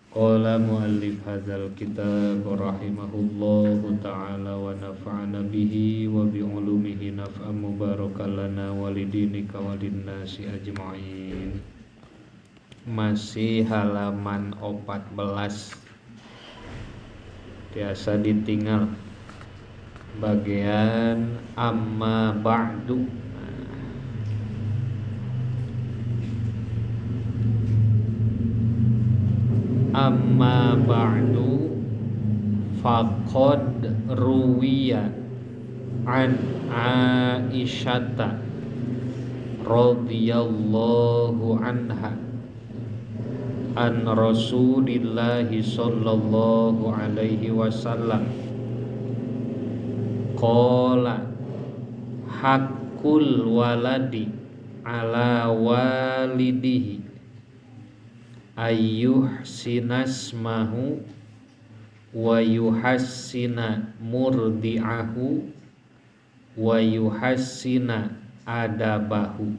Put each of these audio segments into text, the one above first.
Qala muallif hadzal kitab rahimahullahu ta'ala wa nafa'ana bihi wa bi ulumihi naf'an mubarakan lana walidinika walinnasi ajma'in. Masih halaman 14, biasa ditinggal bagian amma ba'du. Amma ba'du faqad ruwiya an Aisyata radhiyallahu anha an Rasulillahi sallallahu alaihi wasallam qala haqqul waladi ala walidihi ayyuhsinasmahu wa yuhassina murdi'ahu wa yuhassina adabahu.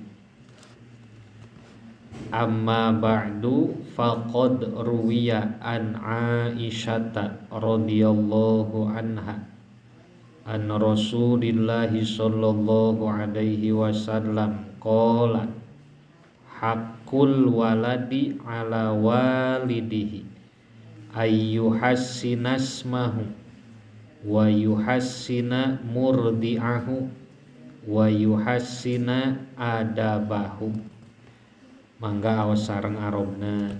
Amma ba'du faqad ruwiya an Aisyata radhiyallahu anha an Rasulillahi sallallahu alaihi wasallam qala haqqul waladi ala walidihi ayyuhassinasmahu wa yuhassina murdi'ahu wa yuhassina adabahu. Mangga awas sareng arobna.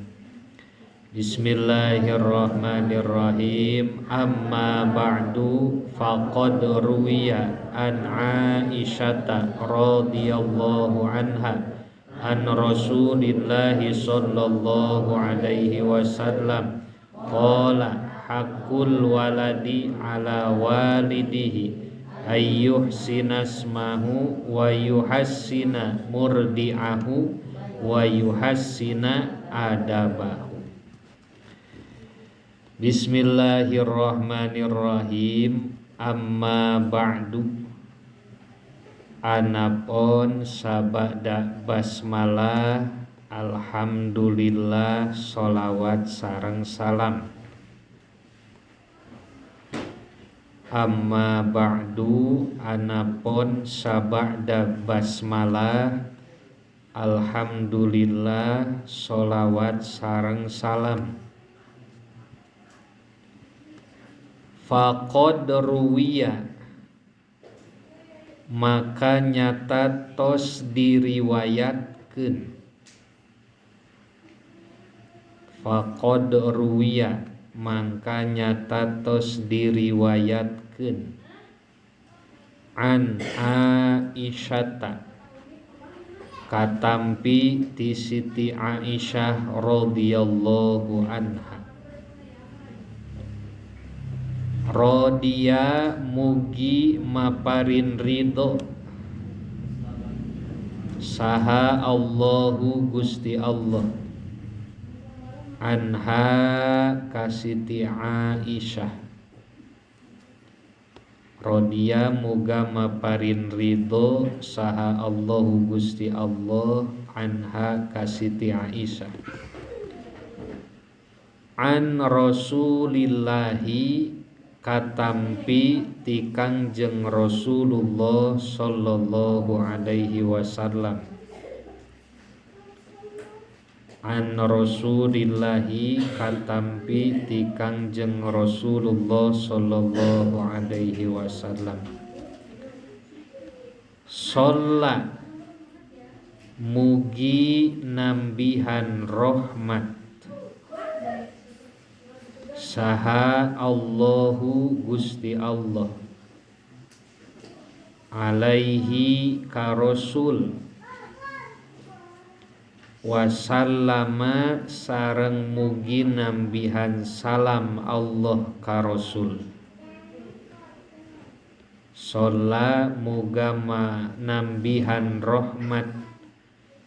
Bismillahirrahmanirrahim. Amma ba'du faqad ruwiya an Aisyata radhiyallahu anha an Rasulillahi sallallahu alaihi wasallam qala haqqul waladi ala walidihi ayyuhsinasmahu wa yuhassina murdi'ahu wa yuhassina adabahu. Bismillahirrahmanirrahim. Amma ba'du, anapun sabada basmalah alhamdulillah sholawat sareng salam. Amma ba'du, anapun sabada basmalah alhamdulillah sholawat sareng salam. Faqad ruwiya, maka nyata tos diriwayatkeun. Faqad ruwiya, maka nyata tos diriwayatkeun. An Aisyata, katampi ti Siti Aisyah radhiyallahu anha. Rodiya mugi maparin ridho saha Allahu Gusti Allah anha kasiti Aisyah. Rodiya muga maparin ridho saha Allahu Gusti Allah anha kasiti Aisyah. An Rasulillahi, katampi ti Kangjeng Rasulullah sallallahu alaihi wasallam. An Rasulillahi, katampi ti Kangjeng Rasulullah sallallahu alaihi wasallam. Sholla, mugi nambihan rahmat saha Allahu Gusti Allah alaihi ka Rasul wasallama sareng mugi nambihan salam Allah ka Rasul. Sholla muga nambihan rahmat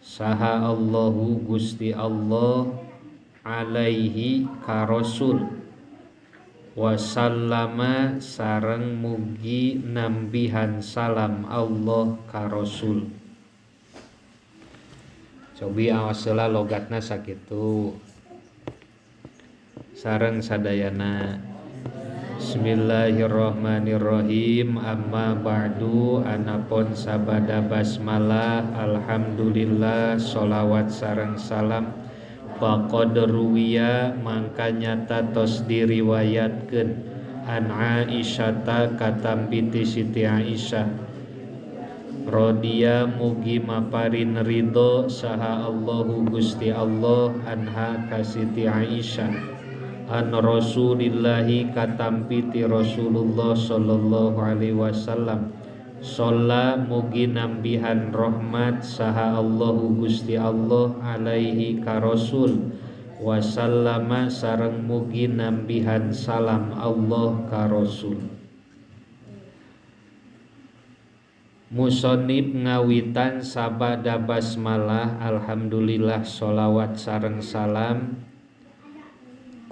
saha Allahu Gusti Allah alaihi ka Rasul wasallama sareng mugi nambihan salam Allah ka Rasul. Cobi awaslah logatna sakitu. sareng sadayana. Bismillahirrahmanirrahim. Amma ba'du, anapun sabada basmalah, alhamdulillah, sholawat sareng salam faqad ruwiya mangka nyata tos diriwayatkeun an Aisyata katambiti Siti Aisyah Rodia mugi maparin ridho saha Allahu Gusti Allah anha ka Siti Aisyah an Rasulillahi katampiti Rasulullah sallallahu alaihi wasallam sholla mugi nambihan rahmat saha Allahu Gusti Allah alaihi ka Rasul wasallama sareng mugi nambihan salam Allah ka Rasul. Musonib ngawitan sabada basmalah alhamdulillah sholawat sareng salam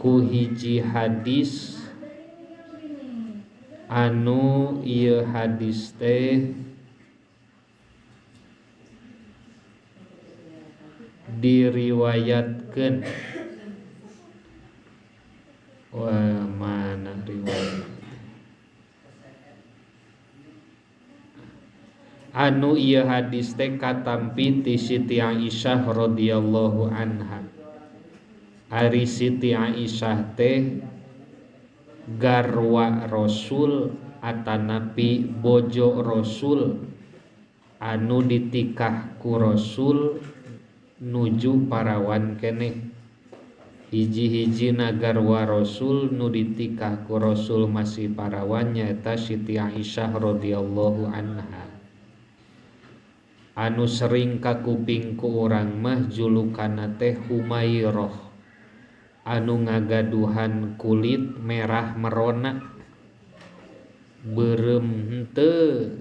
ku hiji hadis anu ieu hadis teh diriwayatkeun mana riwayat anu ieu hadis teh katampi ti Siti Aisyah radhiyallahu anha. Ari Siti Aisyah teh garwa Rasul atanapi bojo Rasul anu ditikah ku Rasul nuju parawan keneh. Hiji-hiji garwa Rasul nu ditikah ku Rasul masih parawan nyaeta Siti Aisyah radhiyallahu anha. Anu sering kakuping ku urang mah julukana teh Humairah, anu ngagaduhan kulit merah merona, beureum henteu,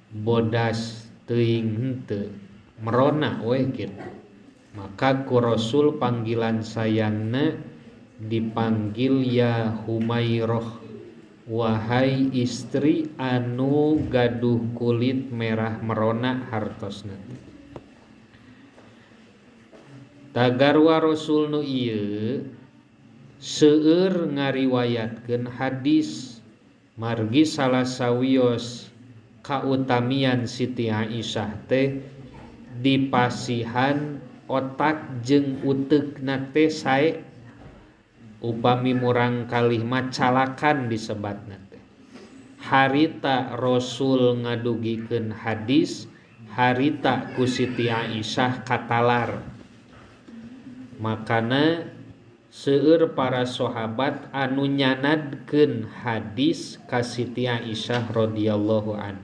bodas teuing henteu, merona we kitu. Maka ku Rasul panggilan sayangna dipanggil ya Humairah, wahai istri anu gaduh kulit merah merona hartosna. Tagarwa Rasul nu ieu seueur ngariwayatkeun hadis margi salah sawios kautamian Siti Aisyah teh dipasihan otak jeung uteukna teh sae. Upami murang kalih macalakan disebatna teh. Harita Rasul ngadugikeun hadis, harita ku Siti Aisyah katalar. Makana seueur para sahabat anu nyanadkeun hadis ka Siti Aisyah radhiyallahu an.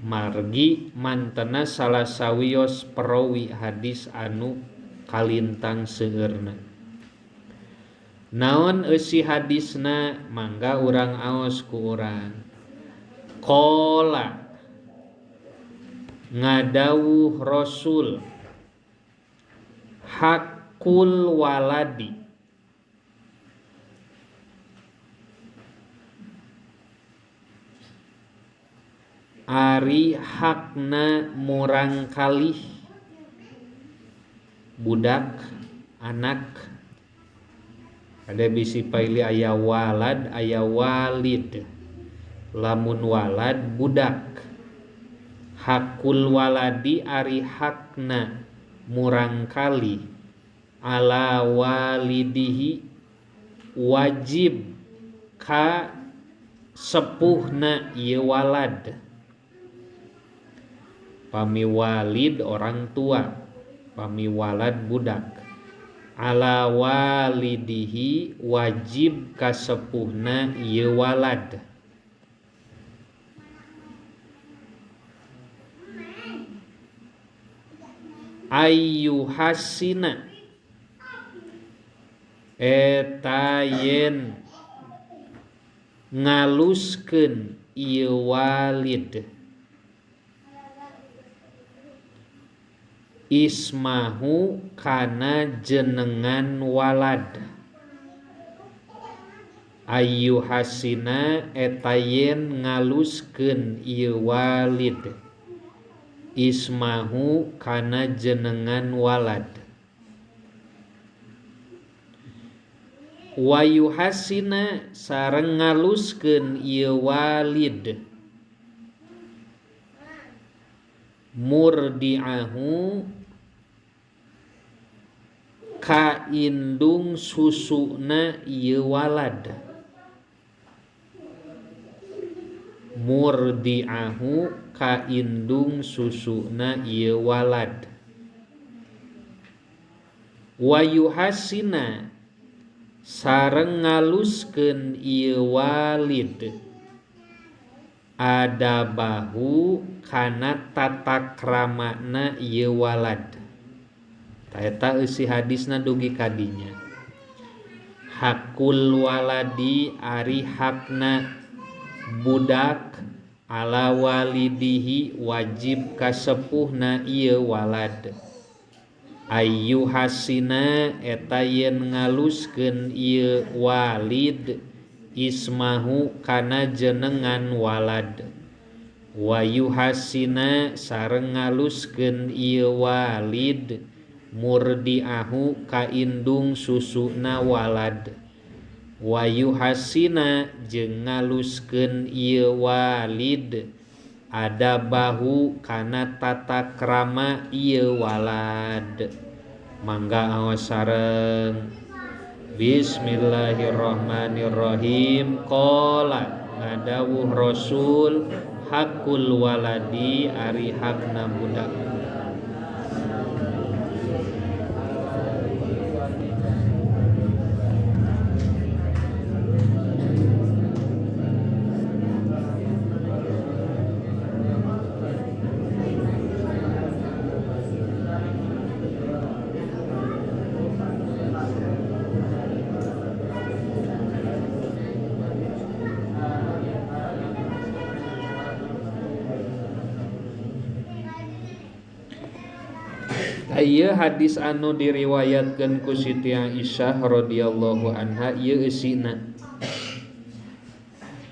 Margi mantena salah sawios perawi hadis anu kalintang seueurna. Naon eusi hadisna mangga urang aos ku urang. Qala ngadawuh Rasul hakul waladi ari hakna murang kalih budak anak. Ada bisi paili aya walad aya walid. Lamun walad budak. Hakul waladi ari hakna murang kali ala walidihi wajib ka sepuhna ieu walad. Pami walid orang tua, pami walad budak. Ala walidihi wajib kasepuhna ieu walad. Ayyuhasina eta yen ngaluskeun ieu walid ismahu kana jenengan walad. Ayyuhasina eta yen ngaluskeun ieu walid ismahu kana jenengan walad. wa yuhassina sareng ngaluskeun ieu walid murdi'ahu ka indung susuna ieu walad. Murdi'ahu ka indung susuna ieu walad. Wa yuhassina sareng ngaluskeun ieu walid adabahu kana tata kramana ieu walad. Eta eusi hadisna dugi kadinya. Hakul waladi ari hakna budak ala walidihi wajib kasepuhna ieu walad. Ayu hasina eta yen ngaluskeun ieu walid ismahu kana jenengan walad. Wa yuhasina sareng ngaluskeun ieu walid murdi'ahu ka indung susuna walad. Wa yuhasina jeung ngaluskeun ieu walid adabahu kana tata krama ieu walad. Mangga aos sareng. Bismillahirrahmanirrahim. Qala ngadawuh Rasul hakul waladi ari hakna budak. Ieu hadis anu diriwayatkeun ku Siti Aisyah radhiyallahu anha ieu eusina.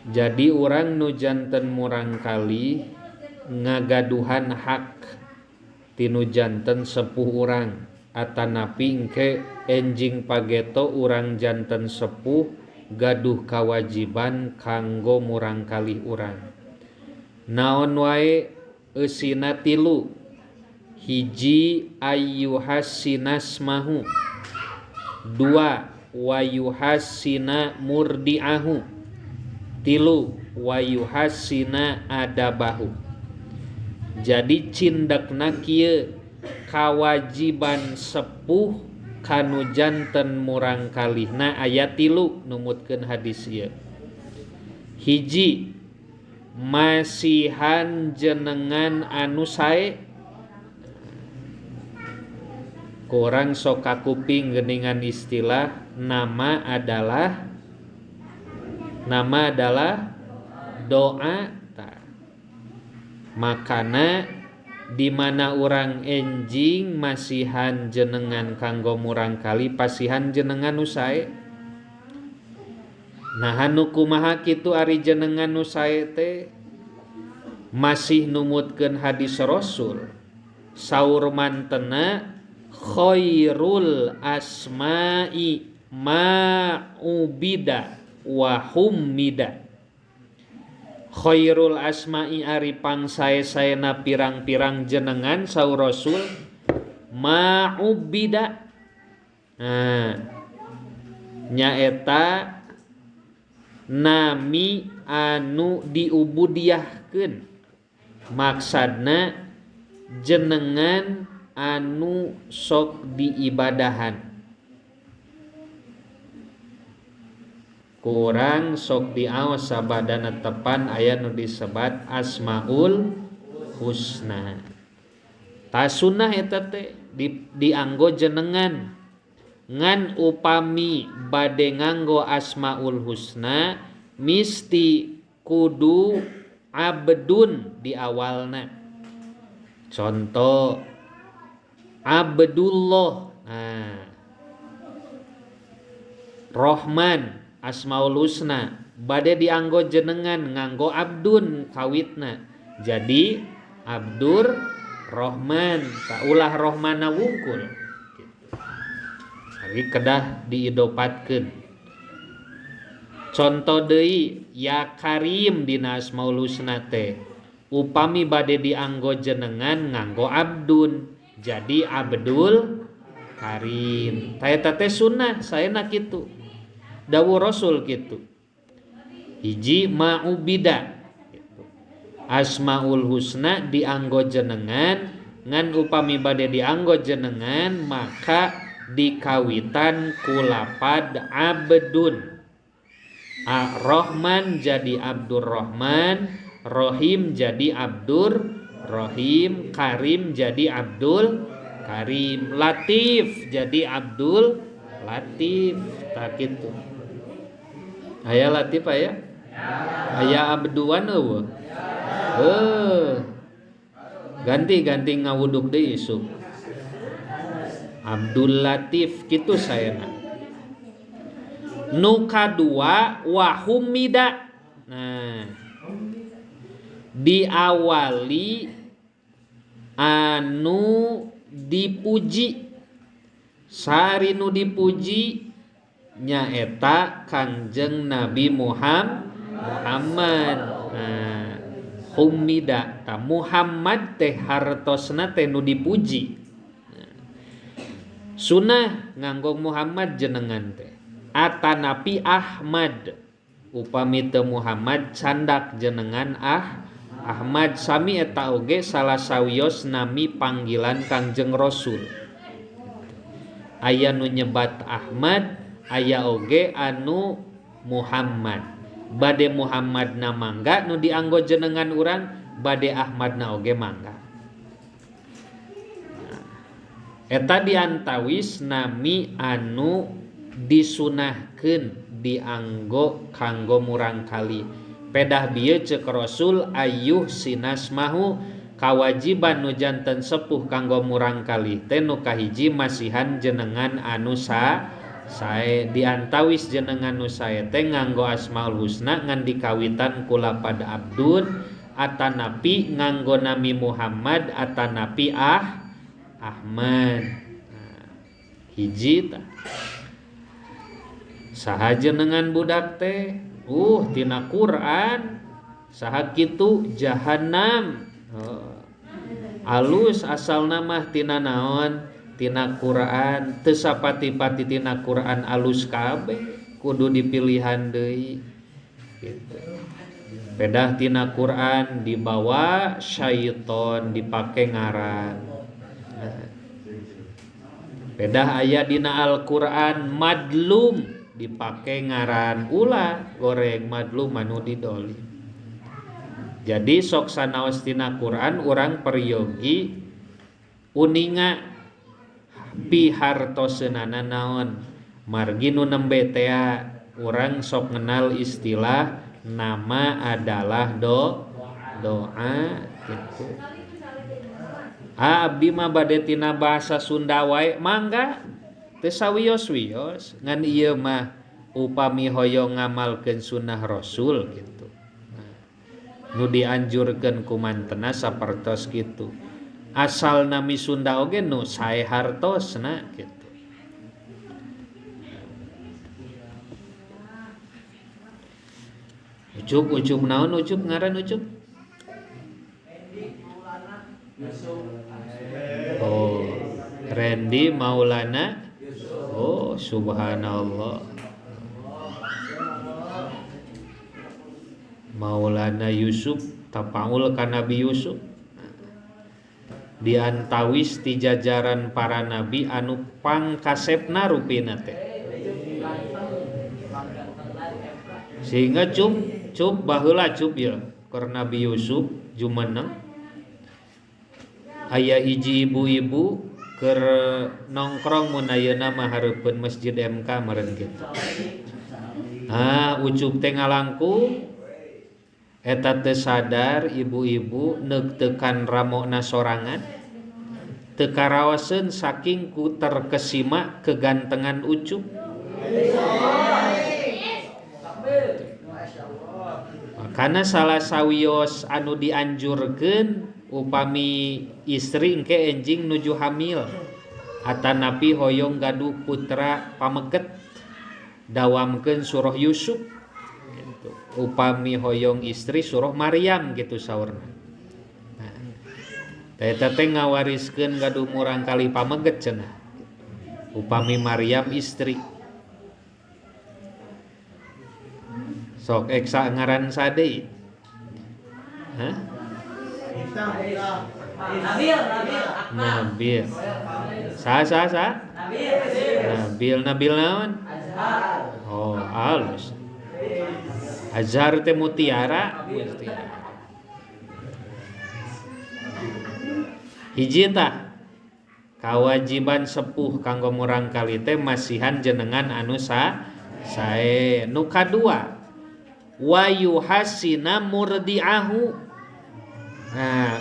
Jadi urang nu janten murang kali ngagaduhan hak tinu janten sepuh urang atanapi engke enjing pageto urang janten sepuh gaduh kawajiban kanggo murang kali urang. Naon wae eusina tilu. Hiji ayyuhassinasmahu, dua wayuhassina murdi'ahu, tilu wayuhassina adabahu. Jadi cindekna kieu kawajiban sepuh kanu janten murang kalihna aya tilu numutkeun hadis ieu. Hiji masihan jenengan anu sae. Kurang sok kakuping geuningan istilah nama adalah doa ta. Makana di mana urang enjing masihan jenengan kanggo murang kali pasihan jenengan nu sae. Nah anu kumaha kitu ari jenengan nu sae teh masih numutkeun hadis Rasul. Saur mantena khairul asma'i ma'ubida wa hummida. Khairul asma'i ari pangsae-saena pirang-pirang jenengan saur Rasul ma'ubida. Nyaeta nami anu diubudiyahkeun. Maksadna jenengan anu sok diibadahan. Kurang sok diaos sabadana tepan aya nu disebat asmaul husna. Ta sunnah eta teh dianggo jenengan ngan upami bade nganggo asmaul husna misti kudu abdun di awalna. Contoh Abdullah, Rahman, Asmaul Husna bade dianggo jenengan nganggo abdun kawitna. Jadi Abdur Rahman, kaulah Rahmana wungkul. Ari kedah diidopatkeun. Contoh deui ya Karim dina Asmaul Husna teh upami bade dianggo jenengan nganggo Abdun jadi Abdul Karim. Eta teh sunnah saena kitu. Dawuh Rasul kitu. Hiji ma'ubida gitu. Asmaul Husna dianggo jenengan ngan upami bade dianggo jenengan maka dikawitan kulapad Abdun. Ar-Rahman jadi Abdurrahman, Rohim jadi Abdur Rohim, Karim jadi Abdul Karim, Latif jadi Abdul Latif. Tak gitu. Aya Latif aya? Aya Abduan eueuh. Ganti ngawuduk deui isuk. Abdul Latif kitu saena. Nu kadua wahumida. Nah, diawali anu dipuji. Sari nu dipuji nyaeta Kangjeng Nabi Muhammad. Nah, humida ta Muhammad teh hartosna teh nu dipuji. Sunah nganggo Muhammad jenengan teh. Atanapi Ahmad upami teu Muhammad candak jenengan Ahmad sami eta oge salah sawios nami panggilan Kangjeng Rasul. Aya nu nyebat Ahmad, aya oge anu Muhammad. Bade Muhammadna mangga nu dianggo jenengan urang, bade Ahmadna oge mangga. Eta diantawis nami anu disunahkeun dianggo kanggo murangkali. Pedah bieu ceuk Rasul ayyuh sinasmahu kawajiban nu janten sepuh kanggo murangkali teh nu kahiji masihan jenengan anu sae diantawis jenengan nu sae teh nganggo Asmaul Husna ngan dikawitan kula pada Abdun atanapi nganggo nami Muhammad atanapi Ahmad. Nah, hiji ta saha jenengan budak teh tina Quran saha kitu jahanam alus asalna mah tina naon tina Quran teu sapati-pati tina Quran alus kabeh kudu dipilihan deui gitu. Pedah tina Quran dibawa syaiton dipake ngaran. Pedah aya dina Al-Quran madlum dipake ngaran ulah goreng madlum anu didoli. Jadi sok sanaos tina Quran urang peryogi uninga pihartoseunana naon margi nu nembe teh urang sok ngenal istilah nama adalah doa gitu. Abdi mah bade tina bahasa Sunda wae mangga teu sawios-wios ngan ieu mah upami hoyong ngamalkeun sunnah Rasul gitu. Nah, nu dianjurkeun ku mantena sapertos kitu. Asal nami Sunda oge nu sae hartosna gitu. Ucup naon ucup ngaran ucup? Oh, Randy Maulana. Oh, subhanallah. Maulana Yusuf tapaul ka Nabi Yusuf. Diantawis ti jajaran para nabi anu pangkasepna rupina teh. Sehingga cup baheula cup ya keur Nabi Yusuf jumeneng aya hiji ibu-ibu keur nongkrong mun ayeuna mah hareupeun masjid MK meureun kitu. Ucup teh ngalangkung eta teu sadar ibu-ibu neuk teukan ramona sorangan teu karaoseun saking ku terkesima kegantengan ucup. Makana salah sawios anu dianjurkeun upami istri engke enjing nuju hamil atanapi hoyong gaduh putra pameget dawamkeun surah Yusuf gitu. Upami hoyong istri surah Maryam gitu saurna. Nah, eta teh ngawariskeun gaduh murang kali pameget cenah. Upami Maryam istri. Sok eksa ngaran sade. Hah? Nabil. Sa. Nabil naon? Oh, halus. Azhar teh mutiara. Hiji tah kawajiban sepuh kanggo murang kali teh masihan jenengan anu sae. Nu kadua wa yuhasina murdiahu. Nah,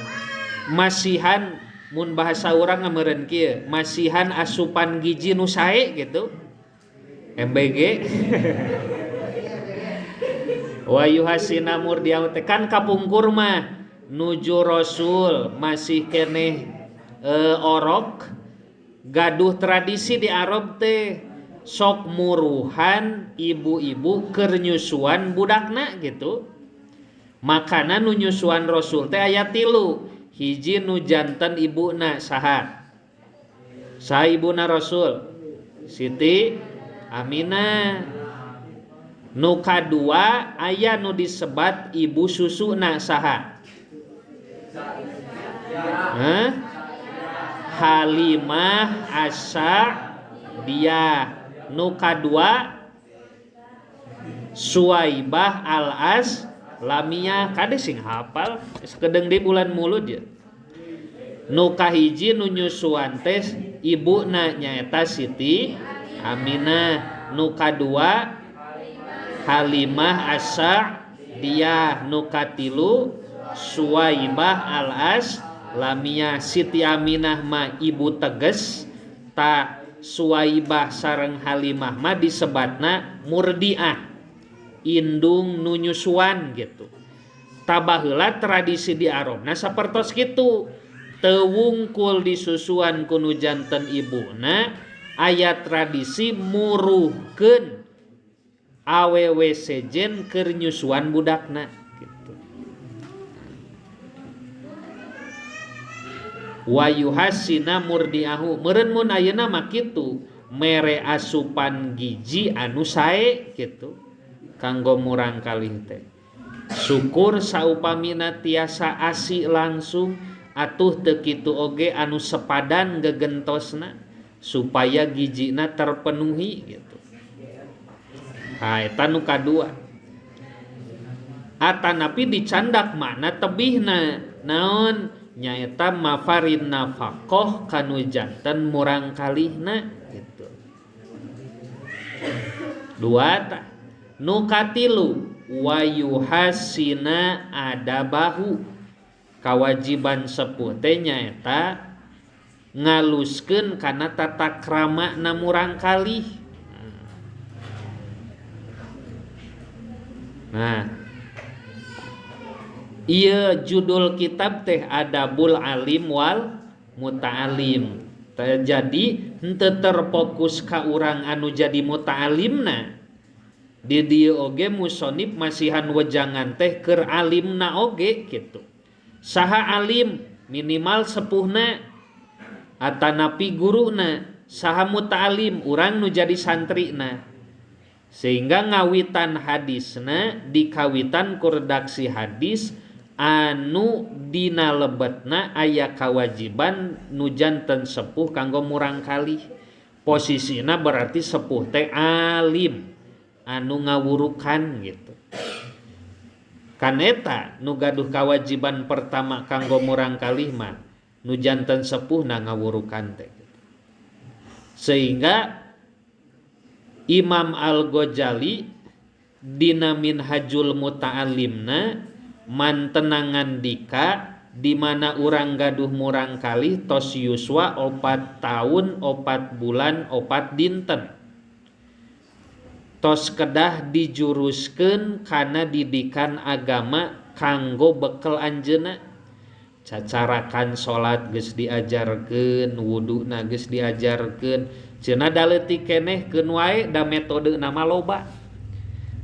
masihan mun bahasa urang meureun kieu, masihan asupan giji nu sae gitu. MBG. Wa yuhasina murdiahu teh kan kapungkur mah nuju Rasul masih keneh orok gaduh tradisi di Arab teh sok muruhan ibu-ibu keur nyusuan budakna gitu. Makana nu nyusuan Rasul teh aya 3. Hiji nu janten ibuna saha ibuna Rasul? Siti Aminah. Nu kadua aya nu disebat ibu susuna saha? Halimah As-Sa'diyah. Nu kadua Suwaibah Al-Aslamiyah. Kade sing hafal sekedeng di bulan mulut ya. Nu kahiji nu nyusuan teh ibuna nyaeta Siti Aminah. Nu kadua Halimah As-Sa'diyah. Nu katilu Suwaibah Al-Aslamiyah. Siti Aminah mah ibu teges, ta Suwaibah sareng Halimah mah disebatna murdiah, indung nu nyusuan gitu. Tabaheula tradisi di Arabna sapertos kitu. Teu wungkul disusuan ku nu janten ibuna, aya tradisi muruhkeun awewe sejen keur nyusuan budakna gitu. Wa yuhasina murdiahu. Meureun mun ayeuna mah kitu, mere asupan giji anu sae gitu kanggo murang kalih teh. Syukur saupamina tiasa asi langsung, atuh teu kitu oge anu sepadan gegentosna supaya gijina terpenuhi gitu. Eta nu kadua. Atanapi dicandak mana tebihna naon nyaeta mafarin nafaqah kanu janten murang kalihna gitu. Dua tah. Nu katilu wa yuhasina adabahu. Kawajiban sepuh teh nyaeta ngaluskeun kana tata krama na murang kalih. Nah, ieu judul kitab teh Adabul Alim wal Muta'alim. Jadi henteu terfokus ka urang anu jadi muta'alimna. Di dieu oge musonib masihan wejangan teh keur alimna oge gitu. Saha alim? Minimal sepuhna atanapi guruna. Saha muta'alim? Urang nu jadi santrina. Sehingga ngawitan hadisna dikawitan ku redaksi hadis anu dina lebetna aya kawajiban nu janten sepuh kanggo murang kalih. Posisina berarti sepuh teh alim anu ngawurukan gitu. Kan eta nu gaduh kawajiban pertama kanggo murang kalih mah nu janten sepuh na ngawurukan teh. Sehingga Imam Al-Ghazali dina Minhajul Muta'alimna mantenangan dika di mana urang gaduh murang kalih tos yuswa 4 tahun 4 bulan 4 dinten. Tos kedah dijuruskeun kana didikan agama kanggo bekel anjeunna. Cacarakan salat geus diajarkeun, wuduna geus diajarkeun. Cenah daleutik keneh keun wae da metode nama loba.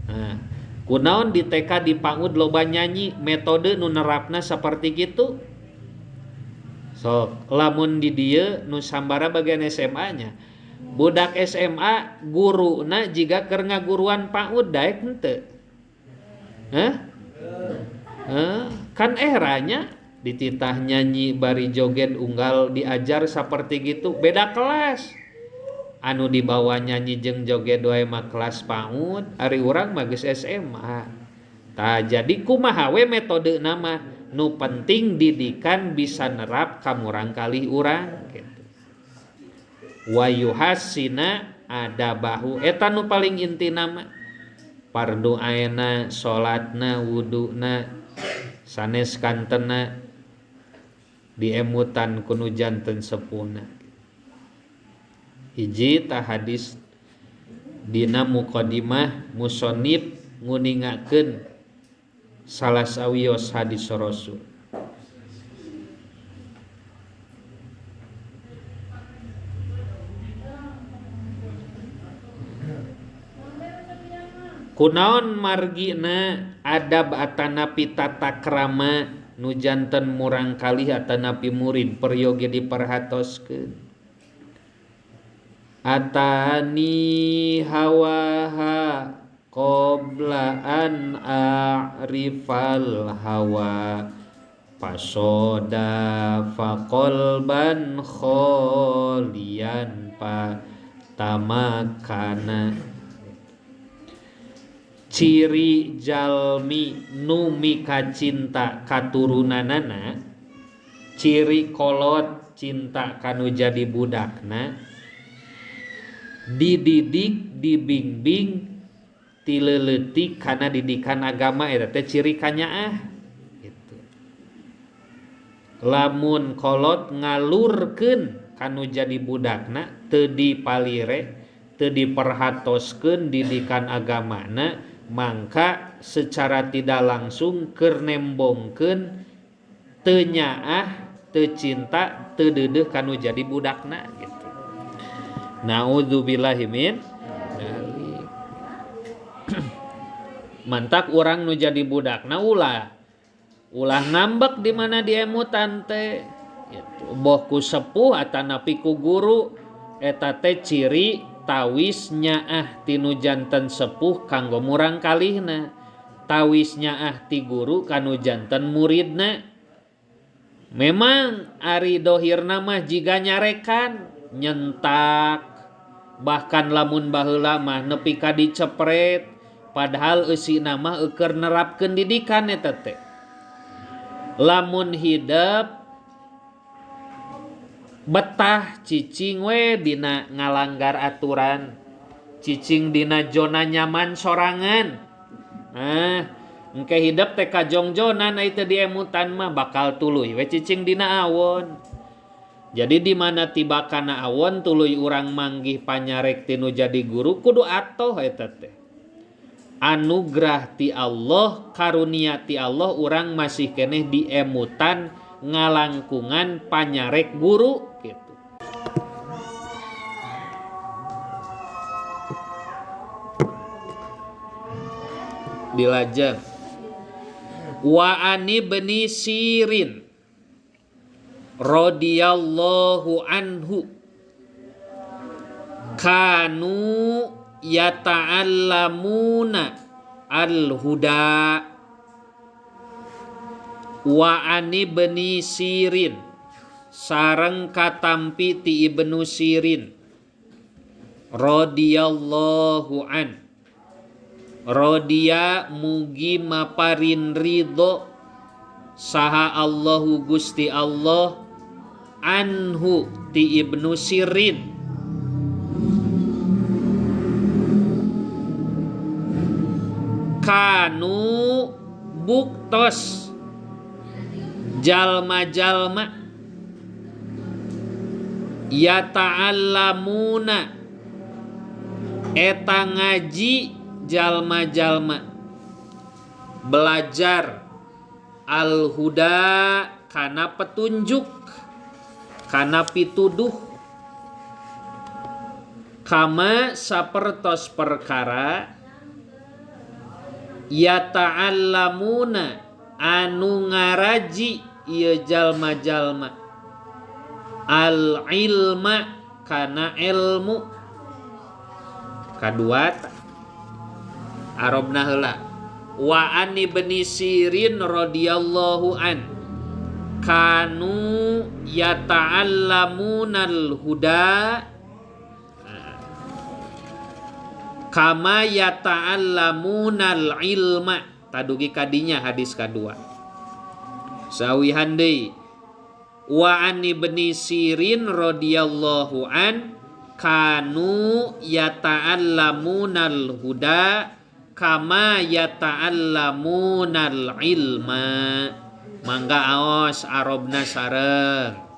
Nah, Kunaon di TK di PAUD loba nyanyi metode nu nerapna saperti kitu. So lamun di dieu nu sambara bagian SMA-nya budak SMA guruna jiga keur ngaguruan PAUD daek henteu. Kan eranya dititah nyanyi bari joget unggal diajar saperti gitu beda kelas. Anu dibawa nyanyi jeung joget wae mah kelas PAUD, ari urang mah geus SMA. Tah jadi kumaha we metode nama nu penting didikan bisa nerap ka murang kalih urang gitu. Wa yuhassina adabahu eta nu paling inti nama. Fardu aina, salatna, wuduna, sanes kantena diemutan kunu janten sepuhna. Hiji ta hadis dina muqaddimah musannif nguningakeun salah sawios hadis Rasul. Kunaon margina adab atanapi tata krama nu janten murang kalih atanapi murid peryoge diperhatoskeun. Atani hawaha qabla an a'rifal hawa pasoda faqalban kholian pa tamakana. Ciri jalmi nu mika cinta katurunanana, ciri kolot cinta kanu jadi budakna, dididik dibimbing tileleutik kana didikan agama eta teh ciri kanyaah gitu. Lamun kolot ngalurkeun kanu jadi budakna teu dipalire teu diperhatoskeun didikan agamana mangka secara tidak langsung keur nembongkeun teu nyaah teu cinta teu deudeuh kanu jadi budakna gitu. Naudzubillahi min dzalik. Mantak urang nu jadi budakna ulah ngambek di mana diemutan teh gitu. Boh ku sepuh atanapi ku guru eta teh ciri tawis nyaah tinu janten sepuh kanggo murang kalihna, tawis nyaah ti guru kanu janten muridna. Memang ari dohirna mah jiga nyarekan nyentak bahkan lamun baheula mah nepi ka dicepret padahal eusina mah keur nerapkeun didikan eta teh. Lamun hideep betah cicing we dina ngalanggar aturan, cicing dina zona nyaman sorangan. Engke hidup teh kajongjonan ai teu diemutan mah bakal tuluy we cicing dina awon. Jadi di mana tiba kana awon tuluy urang manggih panyarek tinu jadi guru kudu atoh eta teh. Anugerah ti Allah, karunia ti Allah urang masih keneh diemutan ngalangkungan panyarek guru gitu. Dilajeng wa ani bani Sirin radhiyallahu anhu kanu yata'allamuna al-huda wa ani bani Sirin sareng katampi ti Ibnu Sirin radhiyallahu an Rodia mugi maparin ridho saha Allahu Gusti Allah anhu ti Ibnu Sirin kanu buktos jalma-jalma yata'allamuna eta ngaji jalma-jalma belajar al-huda kana petunjuk kana pituduh kama sapertos perkara yata'allamuna anu ngaraji ieu jalma-jalma al ilma kana ilmu. Kadua arobna heula wa an ibni Sirin radhiyallahu an kanu yata'allamunal huda kama yata'allamunal ilma. Tadugi kadinya hadis kadua sawihan deui wa an ibni Sirin radhiyallahu an kanu yata'allamunal huda kama yata'allamunal ilma. Mangga aos arobna sareng.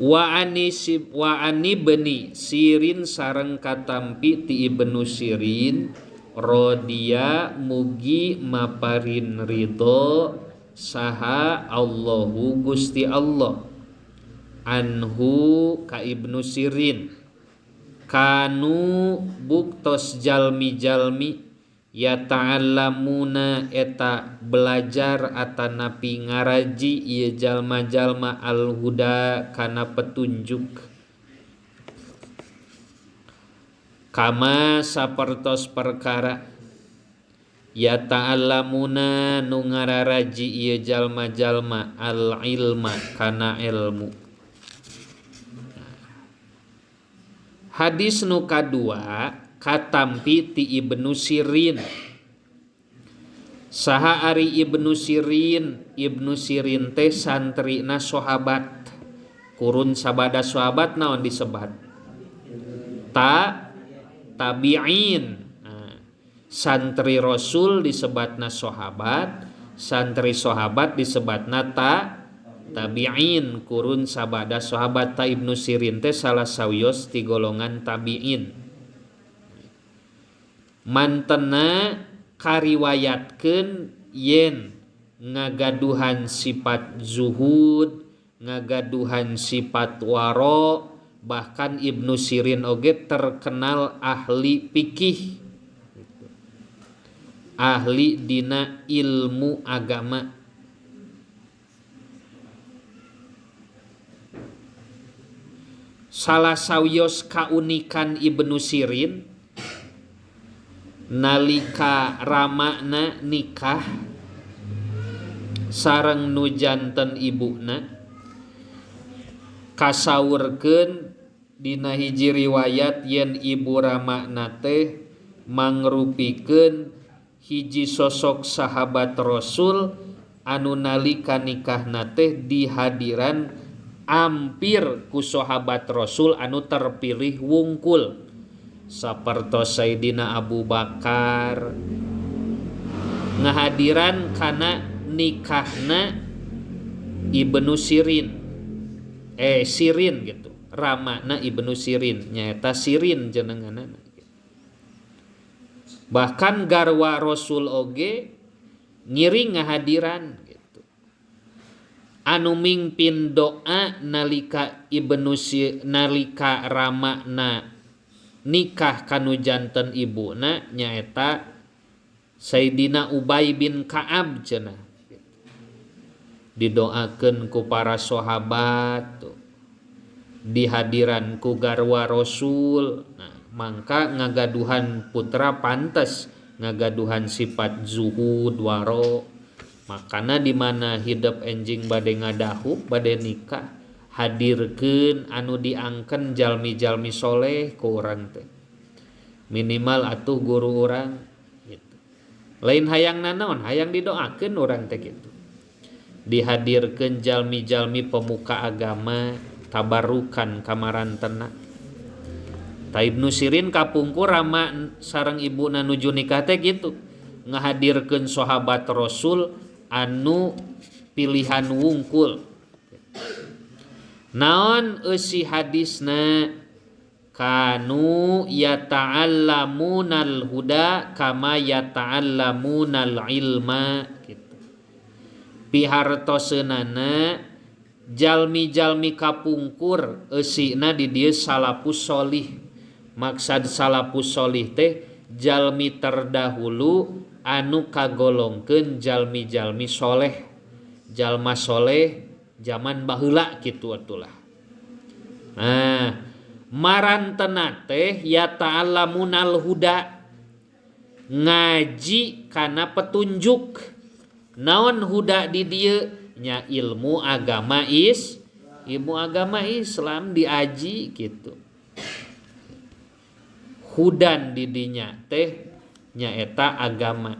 Wa ani beni Sirin sareng katampi ti Ibnu Sirin rodia mugi maparin ridho saha Allahu Gusti Allah anhu ka Ibnu Sirin kanu buktos jalmi-jalmi yata'allamuna eta belajar atanapi ngaraji ieu jalma-jalma al-huda kana petunjuk kama sapertos perkara yata'allamuna nu ngararaji ieu jalma-jalma al-ilma kana ilmu. Hadis nu kadua katampi ti Ibnu Sirin. Saha ari Ibnu Sirin? Ibnu Sirin teh santrina sahabat. Kurun sabada sahabat naon disebat? Tabi'in. Santri Rasul disebatna sahabat, santri sahabat disebatna tabi'in. Kurun sabada sahabat. Ta Ibnu Sirin teh salah sawios ti golongan tabi'in. Mantena kariwayatkeun yen ngagaduhan sifat zuhud, ngagaduhan sifat waro, bahkan Ibnu Sirin oge terkenal ahli fikih, ahli dina ilmu agama. Salah sawios kaunikan Ibnu Sirin nalika ramana nikah sareng nu janten ibuna kasawurkeun dina hiji riwayat yen ibu ramana teh mangrupikeun hiji sosok sahabat Rasul anu nalika nikahna teh dihadiran ampir ku sahabat Rasul anu terpilih wungkul sapertos Sayyidina Abu Bakar ngahadiran kana nikahna Ibnu Sirin Sirin gitu ramana Ibnu Sirin nyaeta Sirin jenenganna. Bahkan garwa Rasul oge ngiring ngahadiran gitu. Anu mingpin doa nalika nalika ramana nikah kanu janten ibuna nyaeta Sayyidina Ubay bin Ka'ab cenah. Didoakeun ku para sahabat dihadiran ku garwa Rasul. Nah, mangka ngagaduhan putra pantes ngagaduhan sifat zuhud waro. Makana di mana hidup enjing bade ngadahup bade nikah hadirkeun anu diangken jalmi-jalmi soleh ku urang teh. Minimal atuh guru urang gitu. Lain hayang nanaon, hayang didoakeun urang teh gitu. Dihadirkeun jalmi-jalmi pemuka agama tabarukan kamarantena. Ta Ibnu Sirin kapungkur rama sareng ibuna nuju nikah teh gitu. Ngahadirkeun sahabat Rasul anu pilihan wungkul. Naon eusi hadisna kanu yata'allamunal huda kama yata'allamunal ilma gitu. Pihartoseunana jalmi-jalmi kapungkur eusina di dieu salafus sholih. Maksud salafus sholih teh jalmi terdahulu anu kagolongkeun jalmi-jalmi soleh, jalma soleh zaman baheula kitu atulah. Nah, marantena teh ya ta'allamunal huda, ngaji kana petunjuk. Naon huda di dieu nya ilmu agama Islam diaji gitu. Hudan di dinya teh nyaeta agama.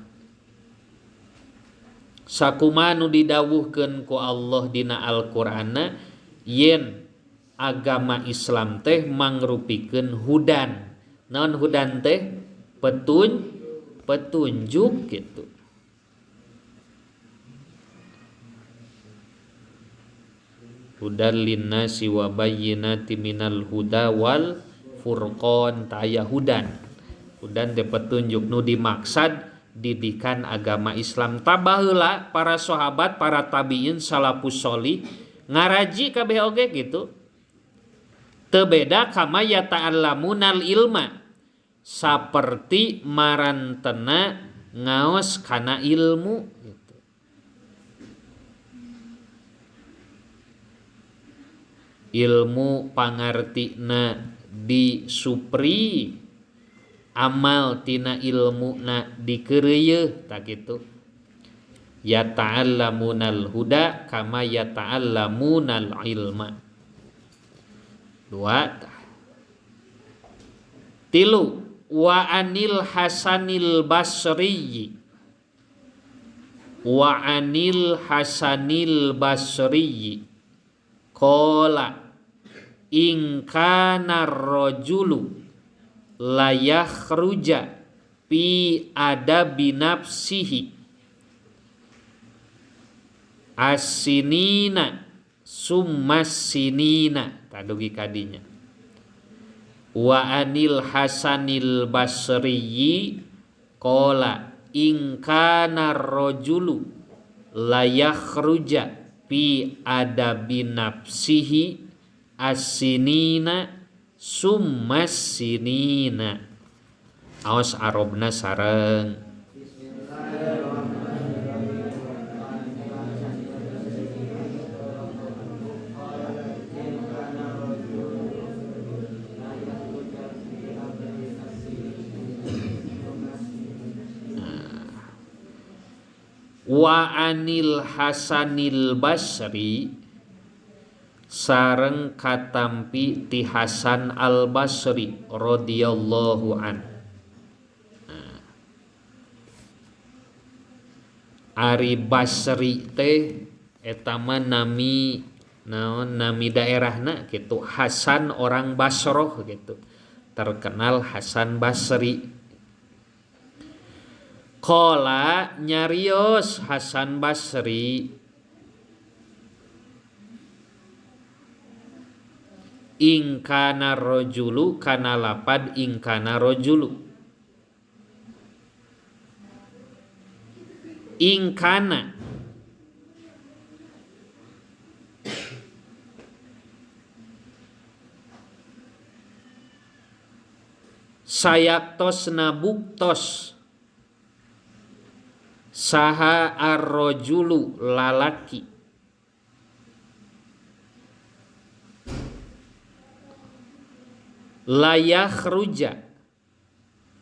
Sakumaha nu didawuhkeun ku Allah dina Al-Qur'anna yen agama Islam teh mangrupikeun hudan. Naon hudan teh? Petunjuk gitu. Hudan linnasi wa bayyinati minal huda wal furqan taya hudan. Hudan teh petunjuk nu dimaksad didikan agama Islam. Tabaheula para sahabat, para tabiin, salafus sholih ngaraji kabeh oge gitu. Teu beda kama yata'allamunal ilma. Saperti marantena ngaos kana ilmu gitu. Ilmu pangartina disupri, amal tina ilmuna dikeureuyeun tak gitu. Yata'allamunal huda kama yata'allamunal ilma. 2. 3. Wa anil Hasanil Basri. Wa anil Hasanil Basri qala in kana rajulu la yakhruja fi adabi nafsihi as-sinina summas sinina tadugi kadinya. Wa anil Hasanil Basri qala in kana rajulu la yakhruja fi adabi nafsihi as-sinina summas sinina. Aos arobna sareng. Wa anil Hasanil Basri sareng katampi ti Hasan Al Basri radhiyallahu an. Ari Basri teh eta mah nami daerahna gitu. Hasan orang Basroh gitu. Terkenal Hasan Basri. Qala nyarios Hasan Basri in kana rajulu kana lapad in kana rajulu in kana sayaktosna buktos saha ar-rajulu lalaki layakh ruja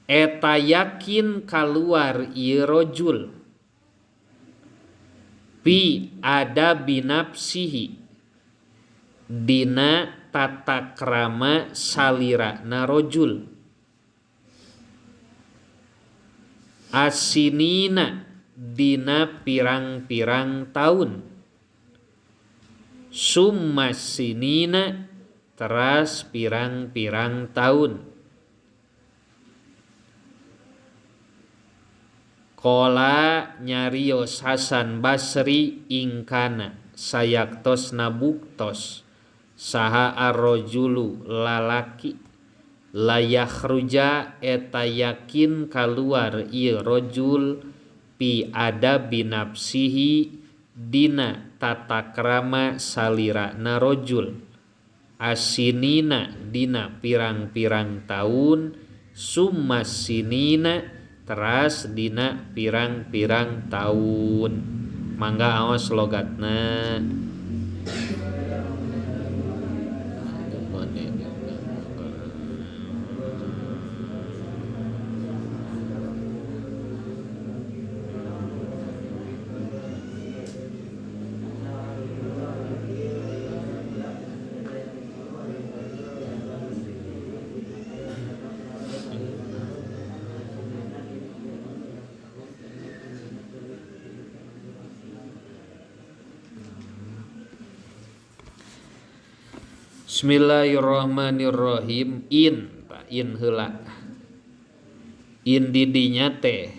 eta yakin keluar ieu rajul pi adabi nafsihi dina tata krama salirana rajul asinina dina pirang-pirang tahun summa sinina teras pirang-pirang tahun. Kola nyarios Hasan Basri ingkana sayaktosna buktos saha arrojulu lalaki la yakhruja eta yakin keluar ieu rajul pi adabi nafsihi dina tata krama salirana rajul asinina dina pirang-pirang tahun summa sinina teras dina pirang-pirang tahun. Mangga aos logatna. Bismillahirrahmanirrahim. In heula. In di dinya teh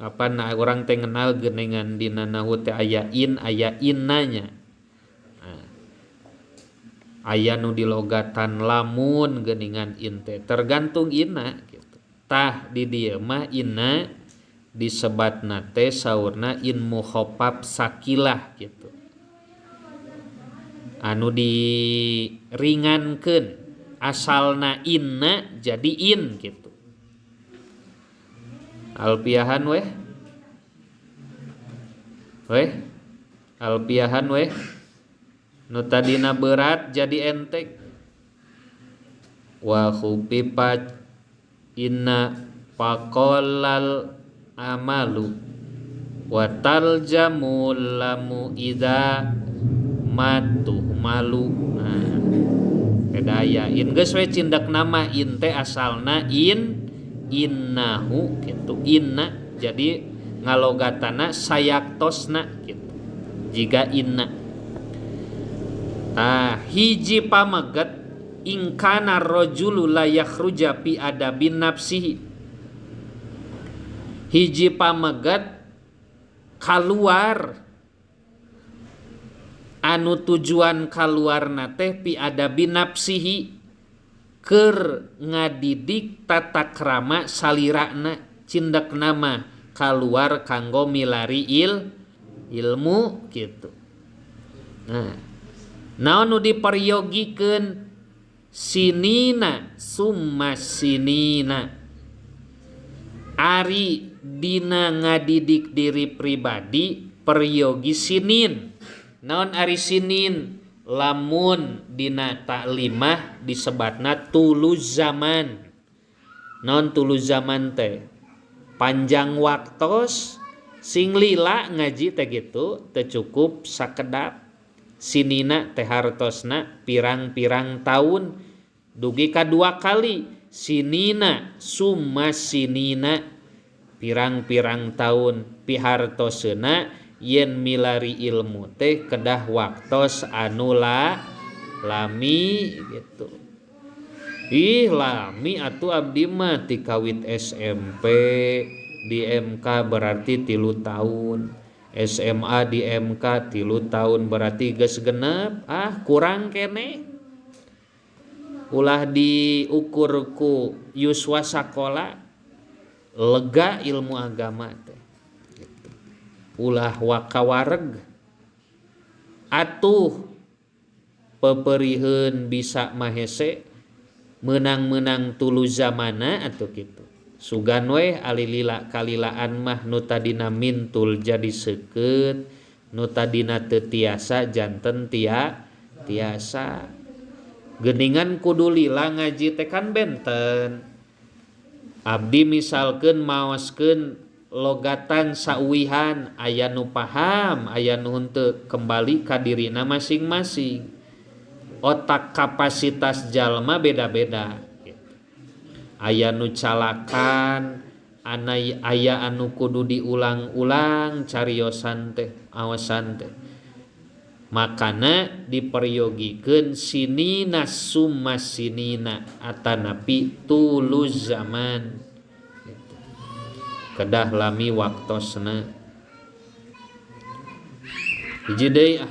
kapan orang teh kenal geuningan dina nahu teh aya in aya innanya. Aya nu dilogatan lamun geuningan in teh tergantung inna gitu. Tah di dieu mah inna disebatna teh saurna in mukhaffaf sakilah gitu. Anu diringankeun asalna inna jadi in gitu. Alpiahan weh alpiahan weh nu tadina berat jadi enteng. Wa khufifat inna faqallal amalu wa taljamul lamu idza matuh malu. Kedaya in geus we cindak nama in teh asalna innahu gitu. Inna jadi ngalogatana sayaktosna gitu. Jiga inna. Hiji pamaget ingkana rajulu la yakhruja fi adabin nafsihi. Hiji pamaget kaluar anu tujuan kaluarna teh pi adabi nafsihi keur ngadidik tata krama salirana cindak nama kaluar kanggo milari ilmu gitu. Naon nu diparyogikeun sinina summa sinina ari dina ngadidik diri pribadi peryogi sinin. Naon ari sinin lamun dina taklimah disebatna tuluz zaman. Naon tuluz zaman teh? Panjang waktos sing lila ngaji teh gitu teu cukup sakedap. Sinina teh hartosna pirang-pirang tahun dugi ka 2 kali. Sinina summa sinina pirang-pirang tahun pihartoseuna yen milari ilmu teh kedah waktos anu lami gitu. Lami atuh abdi mah ti kawit SMP di MK berarti 3 tahun. SMA di MK 3 tahun berarti geus genep. Kurang kene. Ulah diukur ku yuswa sakola lega ilmu agama teh. Ulah wakawareg atuh peperihun bisa mahese menang-menang tulu zamana atuh kitu. Sugan we alilila kalilaan mah nu tadina mintul jadi seukeut, nu tadina teu tiasa janten tiasa. Geuningan kudu lila ngaji teh kan benten. Abdi misalkeun maoskeun logatan sauwihan aya nu paham aya nu henteu kembali ka dirina masing-masing. Otak kapasitas jalma beda-beda gitu. Aya nu calakan, aya anu kudu diulang-ulang cariosan teh awasan teh. Makana diperyogikeun sinina summa sinina atanapi tuluz zaman. Kedah lami waktosna. Hiji deui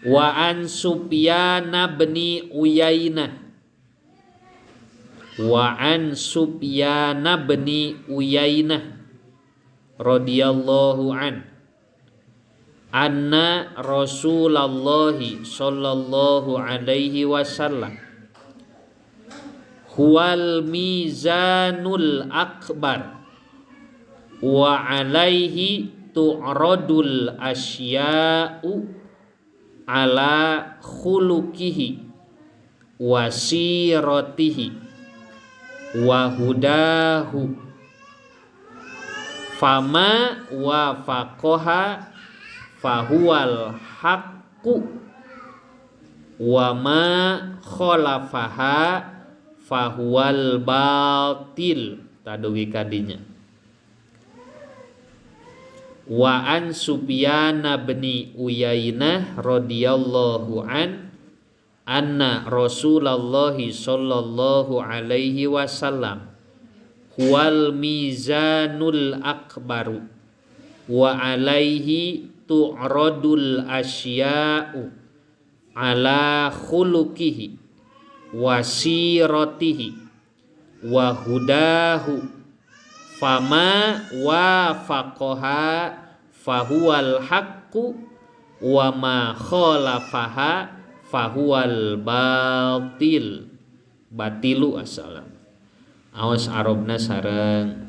wa an Sufyan bin Uyainah Wa an Sufyan bin Uyainah radhiyallahu anna Rasulullah sallallahu alaihi wasallam huwal mizanul akbar wa alaihi tu'radul asya'u ala khuluqihi wa siratihi wa hudahu fama wafaqaha fahuwal haqqu wa ma khalafaha fahuwal batil. Tadugi kadinya. Wa an Sufyan bin Uyainah radhiyallahu anna Rasulullah sallallahu alaihi wasallam huwal mizanul akbaru wa alaihi tu'radul asya'u ala khuluqihi wa siratihi wa hudahu fama wafaqaha fahuwal haqqu wa ma khalafaha fahuwal batilu assalam. Awas arabna sareng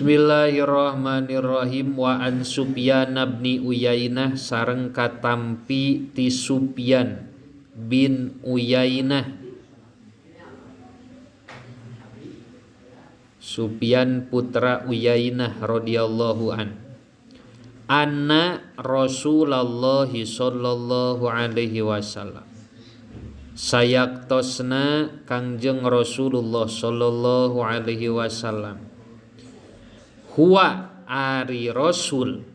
Bismillahirrahmanirrahim. Wa an Sufyan bin Uyainah sareng katampi ti Sufyan bin Uyainah. Sufyan putra Uyainah radhiyallahu anna Rasulullah sallallahu alaihi wasallam sayaktosna Kangjeng Rasulullah sallallahu alaihi wasallam huwa ari Rasul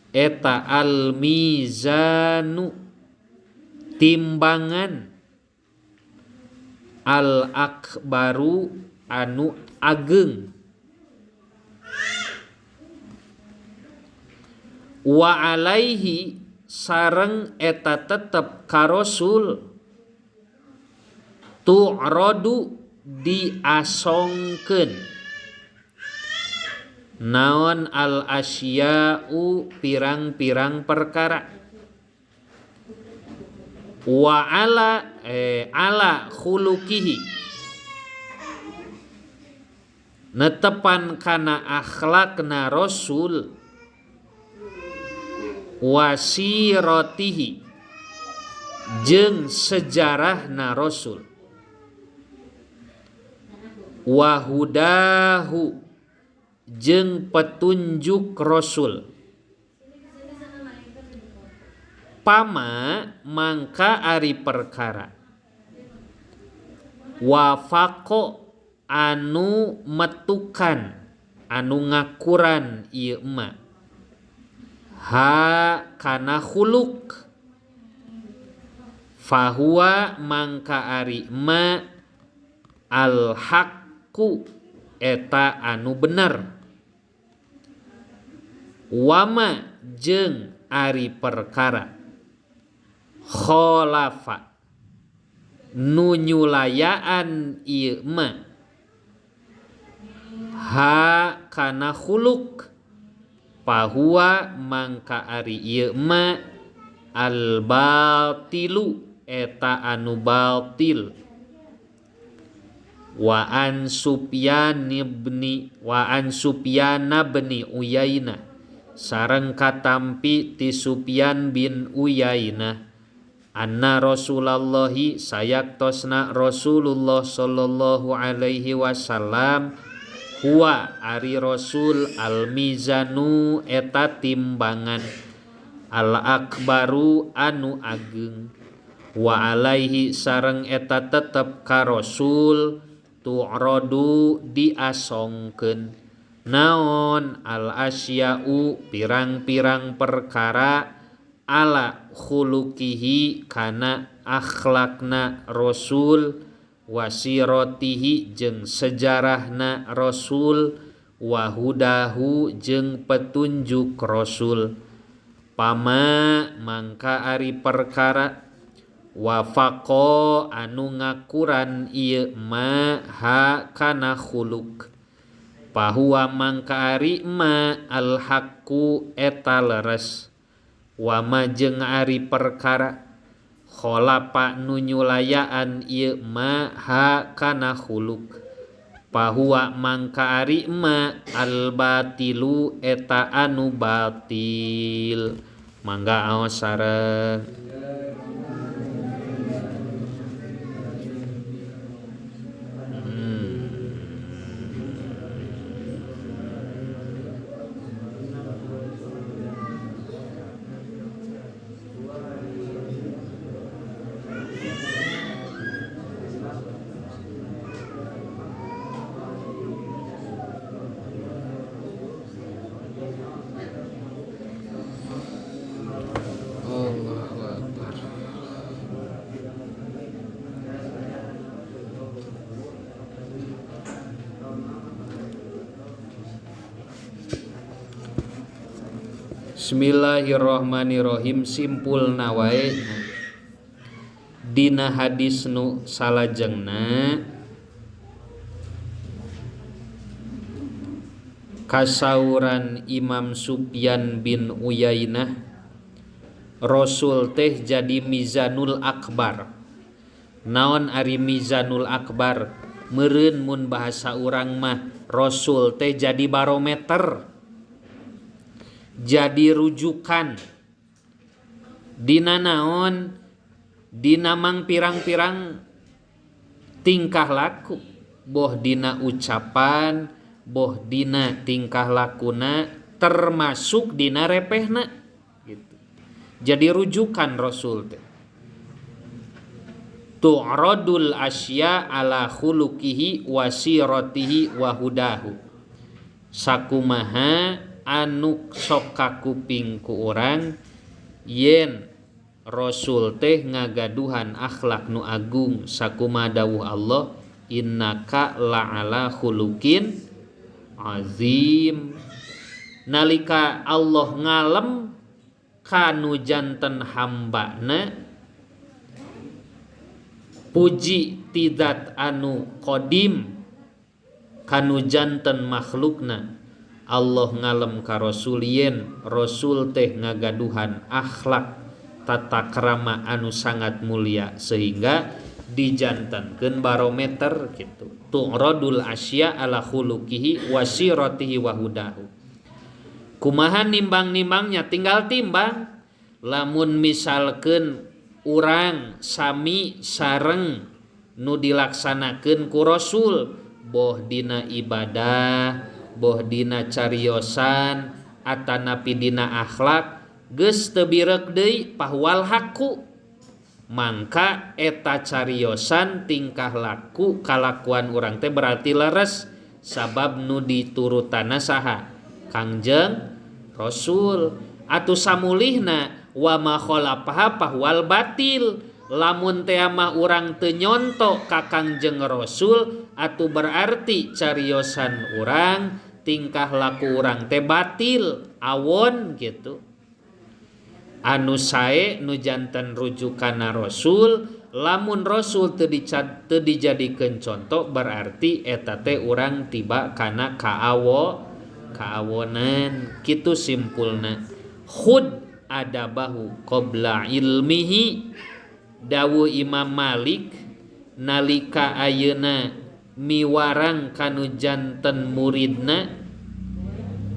eta al mizanu timbangan al akbaru anu ageng wa alaihi sareng eta tetep ka Rasul tu'radu diasongkeun naon al asya'u pirang-pirang perkara wa ala khuluqihi netepan kana akhlakna Rasul wa siratihi jeung sejarahna Rasul wa hudahu jeung petunjuk Rasul pama mangka ari perkara wafaqo anu metukan anu ngakuran ieu mah ha kana khuluq fahuwa mangka ari ma al haqqu eta anu bener wama jeung ari perkara kholafa nu nyulayaan ieu mah ha kana khuluq pahuwa mangka ari ieu mah al batilu eta anu batil. Wa an Sufyan bin Uyainah sareng katampi ti Sufyan bin Uyainah anna Rasulullah sayaktosna Rasulullah sallallahu alaihi wasallam huwa ari Rasul al mizanu eta timbangan al akbaru anu ageng wa alaihi sareng eta tetep ka Rasul tu'radu diasongkeun naon al asya'u pirang-pirang perkara ala khuluqihi kana akhlakna Rasul wasiratihi jeung sejarahna Rasul wahudahu jeung petunjuk Rasul pama mangka ari perkara wafaqo anu ngakuran ieu ma ha kana khuluq pahuwa mangka ari ma al haqqu eta leres wa ma jeung ari perkara kholapa nu nyulayaan ieu ma ha kana khuluq pahuwa mangka ari ma al batilu eta anu batil mangga aos sareng Bismillahirrahmanirrahim. Simpulna wae dina hadis nu salajengna kasauran Imam Sufyan bin Uyainah Rasul teh jadi mizanul akbar. Naon ari mizanul akbar? Meureun mun bahasa urang mah Rasul teh jadi barometer, jadi rujukan dina naon, dina mang pirang-pirang tingkah laku, boh dina ucapan, boh dina tingkah lakuna, termasuk dina repehna gitu. Jadi rujukan Rasul teh. Tu'radul asya ala khuluqihi wa siratihi wa hudahu. Sakumaha anu sok kakuping ku urang yen Rasul teh ngagaduhan akhlak nu agung sakumaha dawuh Allah innaka la'ala khuluqin azim. Nalika Allah ngalem kanu janten hambana puji tidat anu qadim kanu janten makhlukna Allah ngalem ka Rasul yen Rasul teh ngagaduhan akhlak tata krama anu sangat mulia sehingga dijantankeun barometer gitu. Tu'radul asya ala khuluqihi wa siratihi wa hudahu. Kumaha nimbang-nimbangnya tinggal timbang. Lamun misalkeun urang sami sareng nu dilaksanakeun ku Rasul boh dina ibadah, boh dina cariosan, atanapi dina akhlak geus teu birek deui pahwal haku, mangka eta cariosan tingkah laku kalakuan urang teh berarti leres sabab nu diturutana saha Kangjeng Rasul. Atuh samulihna wa ma khalapaha pahwal batil, lamun teh mah urang teu nyonto ka Kangjeng Rasul atuh berarti cariosan urang tingkah laku urang teh batil awon gitu. Anu sae nu janten rujukana Rasul, lamun Rasul teu dijadikeun conto berarti eta teh urang tiba kana kaawonan kitu simpulna. Khud adabahu qabla ilmihi, dawuh Imam Malik nalika ayeuna miwarang kanu janten muridna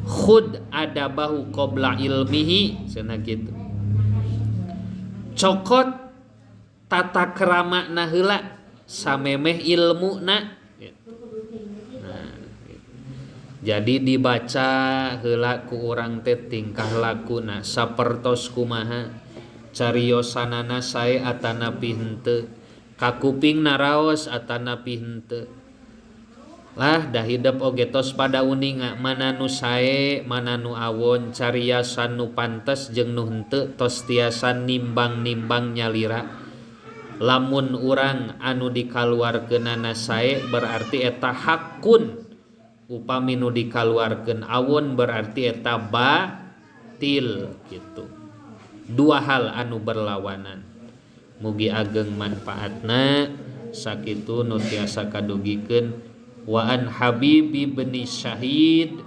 khud adabahu qabla ilmihi cenah kitu. Cokot tata keramana heula samemeh ilmuna gitu. Nah, gitu. Jadi dibaca heula ku urang teh tingkah lakuna sapertos kumaha, cariosanana sae atanapi henteu, kakuping naraos atanapi henteu, lah dah hidup oge tos pada uning mana nu sae mana nu awon cariasan nu pantes jeung nu henteu tos tiasa nimbang-nimbang nyalira lamun urang anu dikaluarkeunana sae berarti eta hakun upami nu dikaluarkeun awon berarti eta batil gitu dua hal anu berlawanan mugi ageng manfaatna sakitu nu tiasa kadugikeun wa an Habib bin Syahid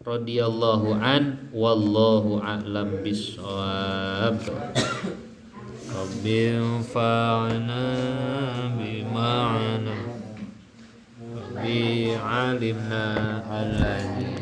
radhiyallahu an wallahu a'lam bissawab rabbil fa'na bima'ana bi alimna alladhi